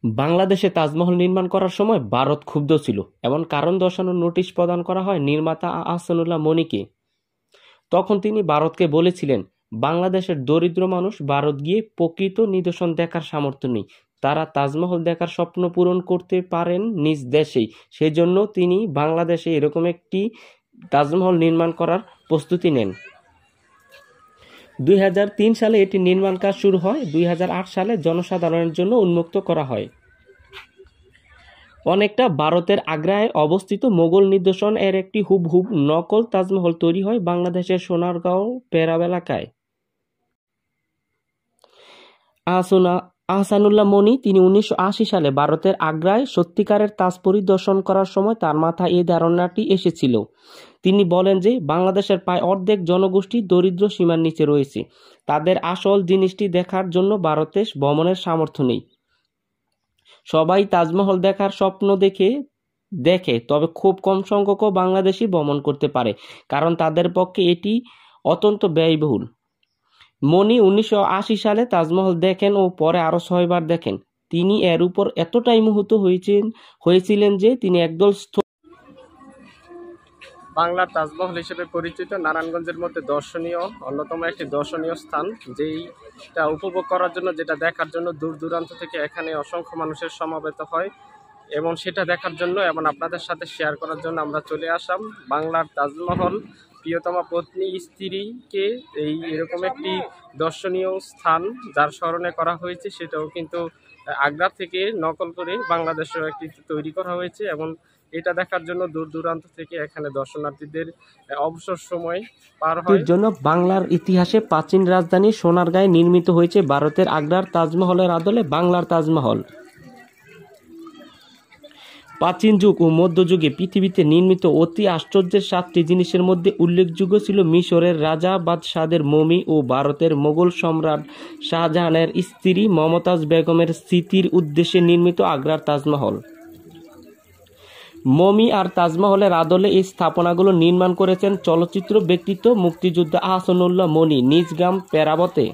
বাংলাদেশে তাজমহল নির্মাণ করার সময় ভারত ক্ষুব্ধ ছিল। এমন কারণ দর্শানোর নোটিশ প্রদান করা হয় নির্মাতা আহসানুল্লাহ মনিকে। তখন তিনি ভারতকে বলেছিলেন, বাংলাদেশের দরিদ্র মানুষ ভারত গিয়ে প্রকৃত নিদর্শন দেখার সামর্থ্য নেই। তারা তাজমহল দেখার স্বপ্ন পূরণ করতে পারেন নিজ দেশেই। সেজন্য তিনি বাংলাদেশে এরকম একটি তাজমহল নির্মাণ করার প্রস্তুতি নেন। 2003 সালে এটি নির্মাণ কাজ শুরু হয়। 2008 সালে জনসাধারণের জন্য উন্মুক্ত করা হয়। অনেকটা ভারতের আগ্রায় অবস্থিত মোগল নিদর্শন এর একটি হুবহুব নকল তাজমহল তৈরি হয় বাংলাদেশের সোনারগাঁও পেরাব এলাকায়। আহসানুল্লাহ মনি তিনি 1980 সালে ভারতের আগ্রায় সত্যিকারের তাজ পরিদর্শন করার সময় তার মাথায় এই ধারণাটি এসেছিল। তিনি বলেন যে বাংলাদেশের প্রায় অর্ধেক জনগোষ্ঠী দরিদ্র সীমার নিচে রয়েছে। তাদের আসল জিনিসটি দেখার জন্য ভারতে ভ্রমণের সামর্থ্য নেই। সবাই তাজমহল দেখার স্বপ্ন দেখে, তবে খুব কম সংখ্যক বাংলাদেশি ভ্রমণ করতে পারে, কারণ তাদের পক্ষে এটি অত্যন্ত ব্যয়বহুল। মনি 1980 সালে তাজমহল দেখেন ও পরে আরো 6 বার দেখেন। তিনি এর উপর এতটাই মোহিত হয়েছিলেন যে তিনি একদল বাংলার তাজমহল হিসেবে পরিচিত নারায়ণগঞ্জের মধ্যে অন্যতম একটি দর্শনীয় স্থান, যেটা উপভোগ করার জন্য, যেটা দেখার জন্য দূর দূরান্ত থেকে এখানে অসংখ্য মানুষের সমাবেত হয়। এবং সেটা দেখার জন্য এবং আপনাদের সাথে শেয়ার করার জন্য আমরা চলে আসলাম। বাংলার তাজমহল প্রিয়তমা পত্নী স্ত্রীকে এরকম একটি দর্শনীয় স্থান যার স্মরণে করা হয়েছে, সেটাও কিন্তু আগ্রা থেকে নকল করে বাংলাদেশেও একটি তৈরি করা হয়েছে। এবং এটা দেখার জন্য দূর দূরান্ত থেকে এখানে দর্শনার্থীদের অবসর সময় পার হয়। জন্য বাংলার ইতিহাসে প্রাচীন রাজধানী সোনারগাঁয়ে নির্মিত হয়েছে ভারতের আগ্রার তাজমহলের আদলে বাংলার তাজমহল। প্রাচীন যুগ ও মধ্যযুগে পৃথিবীতে নির্মিত অতি আশ্চর্যের 7টি জিনিসের মধ্যে উল্লেখযোগ্য ছিল মিশরের রাজা বাদশাদের মমি ও ভারতের মোগল সম্রাট শাহজাহানের স্ত্রী মমতাজ বেগমের স্মৃতির উদ্দেশ্যে নির্মিত আগ্রার তাজমহল। মমি আর তাজমহলের আদলে এই স্থাপনাগুলো নির্মাণ করেছেন চলচ্চিত্র ব্যক্তিত্ব মুক্তিযোদ্ধা আহসানুল্লাহ মনি নিজ গ্রাম পেরাবতে।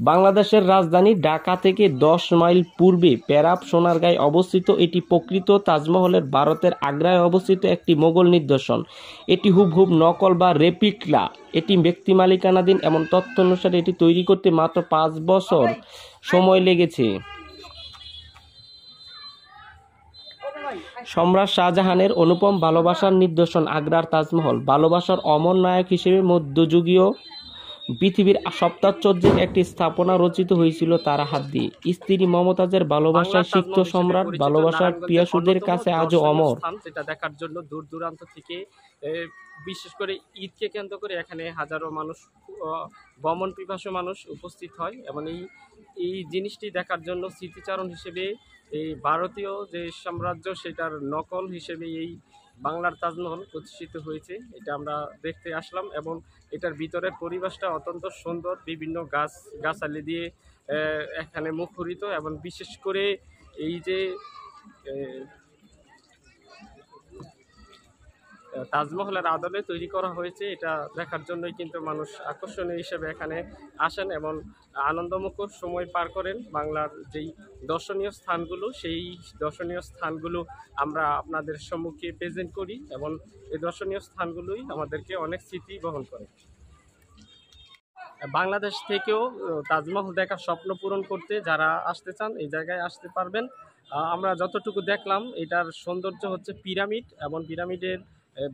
বাংলাদেশের রাজধানী ঢাকা থেকে 10 মাইল পূর্বে পেরাব সোনারগাঁয়ে অবস্থিত এটি প্রকৃত তাজমহলের ভারতের আগ্রায় অবস্থিত একটি মোগল নিদর্শন। এটি হুবহুব নকল বা রেপ্লিকা। এটি ব্যক্তি মালিকানাধীন। এমন তথ্য অনুসারে এটি তৈরি করতে মাত্র 5 বছর সময় লেগেছে। সম্রাট শাহজাহানের অনুপম ভালোবাসার নিদর্শন আগ্রার তাজমহল। ভালোবাসার অমর নায়ক হিসেবে মধ্যযুগীয় পৃথিবীর সপ্তাশ্চর্যের একটি স্থাপনা রচিত হয়েছিল তার হাত দিয়ে। স্ত্রী মমতাজের ভালোবাসায় সিক্ত সম্রাট ভালোবাসার পিয়াসুদের কাছে আজও অমর। যেটা দেখার জন্য দূর দূরান্ত থেকে, বিশেষ করে ঈদকে কেন্দ্র করে এখানে হাজারো মানুষ, ভ্রমণ পিপাসু মানুষ উপস্থিত হয়। এবং এই জিনিসটি দেখার জন্য স্মৃতিচারণ হিসেবে এই ভারতীয় যে সাম্রাজ্য, সেটার নকল হিসেবে এই বাংলার তাজমহল প্রতিষ্ঠিত হয়েছে। এটা আমরা দেখতে আসলাম। এবং এটার ভিতরের পরিবেশটা অত্যন্ত সুন্দর, বিভিন্ন গাছালি দিয়ে এখানে মুখরিত। এবং বিশেষ করে এই যে তাজমহলের আদলে তৈরি করা হয়েছে, এটা দেখার জন্যই কিন্তু মানুষ আকর্ষণীয় হিসেবে এখানে আসেন এবং আনন্দমুখর সময় পার করেন। বাংলার যেই দর্শনীয় স্থানগুলো, সেই দর্শনীয় স্থানগুলো আমরা আপনাদের সম্মুখে প্রেজেন্ট করি। এবং এই দর্শনীয় স্থানগুলোই আমাদেরকে অনেক স্মৃতি বহন করে। বাংলাদেশ থেকেও তাজমহল দেখার স্বপ্ন পূরণ করতে যারা আসতে চান, এই জায়গায় আসতে পারবেন। আমরা যতটুকু দেখলাম, এটার সৌন্দর্য হচ্ছে পিরামিড, এবং পিরামিডের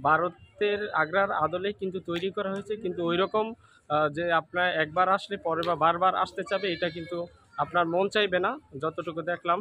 ভারতের আগ্রার আদলে কিন্তু তৈরি করা হয়েছে। কিন্তু ওই রকম যে আপনার একবার আসলে পরে বা বারবার আসতে চাবে, এটা কিন্তু আপনার মন চাইবে না, যতটুকু দেখলাম।